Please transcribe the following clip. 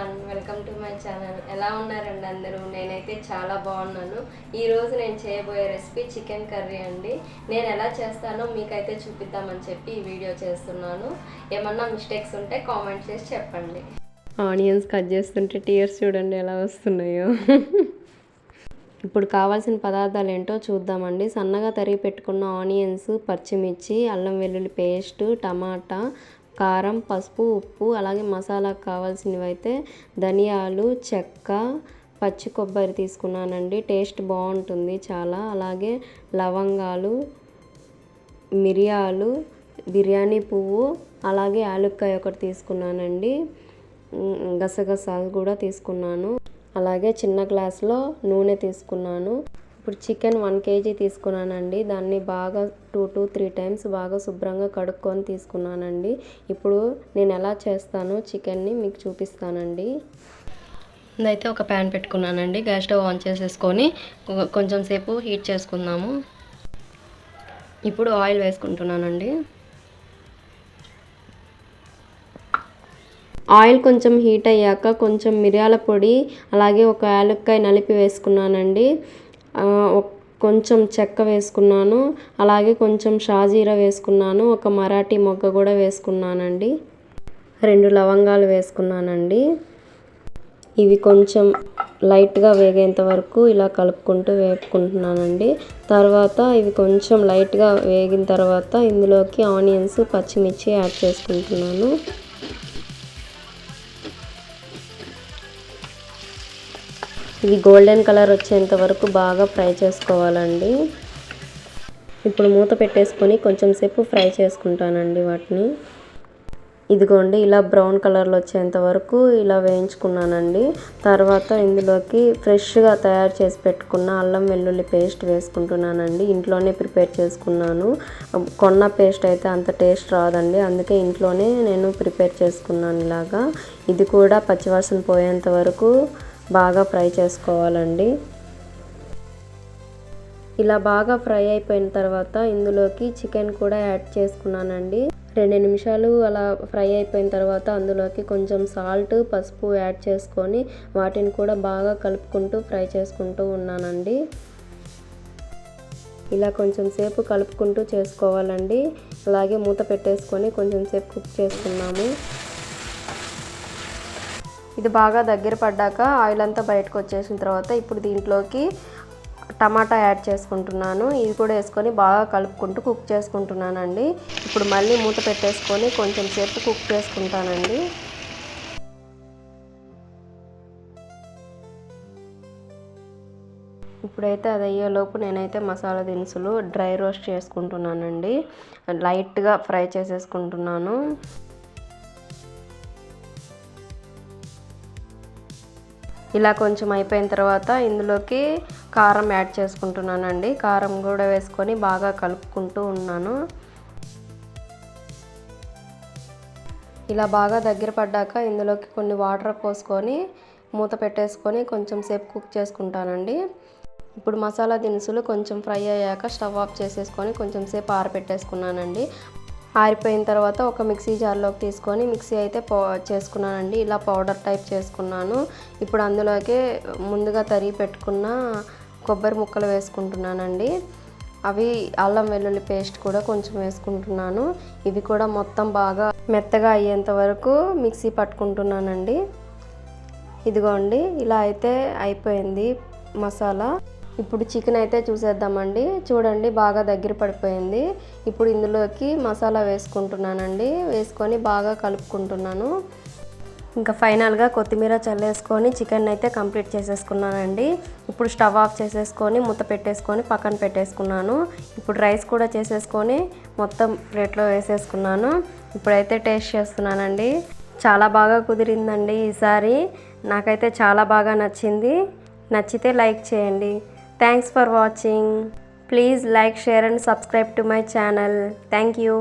Everyone, welcome to my channel. ఎలా ఉన్నారండి అందరూ? నేనైతే చాలా బాగున్నాను. ఈరోజు నేను చేయబోయే రెసిపీ చికెన్ కర్రీ అండి. నేను ఎలా చేస్తానో మీకైతే చూపిద్దామని చెప్పి ఈ వీడియో చేస్తున్నాను. ఏమన్నా మిస్టేక్స్ ఉంటే కామెంట్ చేసి చెప్పండి. ఆనియన్స్ కట్ చేస్తుంటే టీయర్స్ చూడండి ఎలా వస్తున్నాయో. ఇప్పుడు కావాల్సిన పదార్థాలు ఏంటో చూద్దామండి. సన్నగా తరిగి పెట్టుకున్న ఆనియన్స్, పచ్చిమిర్చి, అల్లం వెల్లుల్లి పేస్ట్, టమాటా, కారం, పసుపు, ఉప్పు, అలాగే మసాలాకు కావాల్సినవి అయితే ధనియాలు, చెక్క, పచ్చి కొబ్బరి తీసుకున్నానండి. టేస్ట్ బాగుంటుంది చాలా. అలాగే లవంగాలు, మిరియాలు, బిర్యానీ పువ్వు, అలాగే యాలక్కాయ ఒకటి తీసుకున్నానండి. గసగసాలు కూడా తీసుకున్నాను. అలాగే చిన్న గ్లాస్లో నూనె తీసుకున్నాను. ఇప్పుడు చికెన్ 1 kg తీసుకున్నానండి. దాన్ని బాగా 2 to 3 times బాగా శుభ్రంగా కడుక్కొని తీసుకున్నానండి. ఇప్పుడు నేను ఎలా చేస్తానో చికెన్ని మీకు చూపిస్తానండి. ఇదైతే ఒక ప్యాన్ పెట్టుకున్నానండి. గ్యాస్ స్టవ్ ఆన్ చేసేసుకొని కొంచెం సేపు హీట్ చేసుకుందాము. ఇప్పుడు ఆయిల్ వేసుకుంటున్నానండి. ఆయిల్ కొంచెం హీట్ అయ్యాక కొంచెం మిరియాల పొడి, అలాగే ఒక యాలక్కాయ నలిపి వేసుకున్నానండి. కొంచెం చెక్క వేసుకున్నాను. అలాగే కొంచెం షాజీరా వేసుకున్నాను. ఒక మరాఠీ మొగ్గ కూడా వేసుకున్నానండి. 2 లవంగాలు వేసుకున్నానండి. ఇవి కొంచెం లైట్గా వేగేంత వరకు ఇలా కలుపుకుంటూ వేపుకుంటున్నానండి. తర్వాత ఇవి కొంచెం లైట్గా వేగిన తర్వాత ఇందులోకి ఆనియన్స్, పచ్చిమిర్చి యాడ్ చేసుకుంటున్నాను. ఇది గోల్డెన్ కలర్ వచ్చేంత వరకు బాగా ఫ్రై చేసుకోవాలండి. ఇప్పుడు మూత పెట్టేసుకొని కొంచెం సేపు ఫ్రై చేసుకుంటానండి వాటిని. ఇదిగోండి ఇలా బ్రౌన్ కలర్లో వచ్చేంత వరకు ఇలా వేయించుకున్నానండి. తర్వాత ఇందులోకి ఫ్రెష్గా తయారు చేసి పెట్టుకున్న అల్లం వెల్లుల్లి పేస్ట్ వేసుకుంటున్నానండి. ఇంట్లోనే ప్రిపేర్ చేసుకున్నాను. కొన్న పేస్ట్ అయితే అంత టేస్ట్ రాదండి. అందుకే ఇంట్లోనే నేను ప్రిపేర్ చేసుకున్నాను ఇలాగా. ఇది కూడా పచ్చివాసన పోయేంత వరకు బాగా ఫ్రై చేసుకోవాలండి. ఇలా బాగా ఫ్రై అయిపోయిన తర్వాత ఇందులోకి చికెన్ కూడా యాడ్ చేసుకున్నానండి. 2 నిమిషాలు అలా ఫ్రై అయిపోయిన తర్వాత అందులోకి కొంచెం సాల్ట్, పసుపు యాడ్ చేసుకొని వాటిని కూడా బాగా కలుపుకుంటూ ఫ్రై చేసుకుంటూ ఉన్నానండి. ఇలా కొంచెం సేపు కలుపుకుంటూ చేసుకోవాలండి. అలాగే మూత పెట్టేసుకొని కొంచెం సేపు కుక్ చేసుకున్నాము. ఇది బాగా దగ్గర పడ్డాక ఆయిల్ అంతా బయటకు వచ్చేసిన తర్వాత ఇప్పుడు దీంట్లోకి టమాటా యాడ్ చేసుకుంటున్నాను. ఇది కూడా వేసుకొని బాగా కలుపుకుంటూ కుక్ చేసుకుంటున్నానండి. ఇప్పుడు మళ్ళీ మూత పెట్టేసుకొని కొంచెం సేపు కుక్ చేసుకుంటానండి. ఇప్పుడైతే అది అయ్యేలోపు నేనైతే మసాలా దినుసులు డ్రై రోస్ట్ చేసుకుంటున్నానండి. లైట్గా ఫ్రై చేసేసుకుంటున్నాను. ఇలా కొంచెం అయిపోయిన తర్వాత ఇందులోకి కారం యాడ్ చేసుకుంటున్నానండి. కారం కూడా వేసుకొని బాగా కలుపుకుంటూ ఉన్నాను. ఇలా బాగా దగ్గర పడ్డాక ఇందులోకి కొన్ని వాటర్ పోసుకొని మూత పెట్టేసుకొని కొంచెం సేపు కుక్ చేసుకుంటానండి. ఇప్పుడు మసాలా దినుసులు కొంచెం ఫ్రై అయ్యాక స్టవ్ ఆఫ్ చేసేసుకొని కొంచెం సేపు ఆరబెట్టేసుకున్నానండి. ఆరిపోయిన తర్వాత ఒక మిక్సీ జార్లోకి తీసుకొని మిక్సీ అయితే చేసుకున్నానండి. ఇలా పౌడర్ టైప్ చేసుకున్నాను. ఇప్పుడు అందులోకి ముందుగా తరిగి పెట్టుకున్న కొబ్బరి ముక్కలు వేసుకుంటున్నానండి. అవి అల్లం వెల్లుల్లి పేస్ట్ కూడా కొంచెం వేసుకుంటున్నాను. ఇవి కూడా మొత్తం బాగా మెత్తగా అయ్యేంత వరకు మిక్సీ పట్టుకుంటున్నానండి. ఇదిగోండి ఇలా అయితే అయిపోయింది మసాలా. ఇప్పుడు చికెన్ అయితే చూసేద్దామండి. చూడండి బాగా దగ్గర పడిపోయింది. ఇప్పుడు ఇందులోకి మసాలా వేసుకుంటున్నానండి. వేసుకొని బాగా కలుపుకుంటున్నాను. ఇంకా ఫైనల్గా కొత్తిమీర చల్లేసుకొని చికెన్ అయితే కంప్లీట్ చేసేసుకున్నానండి. ఇప్పుడు స్టవ్ ఆఫ్ చేసేసుకొని మూత పెట్టేసుకొని పక్కన పెట్టేసుకున్నాను. ఇప్పుడు రైస్ కూడా చేసేసుకొని మొత్తం ప్లేట్లో వేసేసుకున్నాను. ఇప్పుడైతే టేస్ట్ చేస్తున్నానండి. చాలా బాగా కుదిరిందండి ఈసారి. నాకైతే చాలా బాగా నచ్చింది. నచ్చితే లైక్ చేయండి. Thanks for watching. Please like, share and subscribe to my channel. Thank you.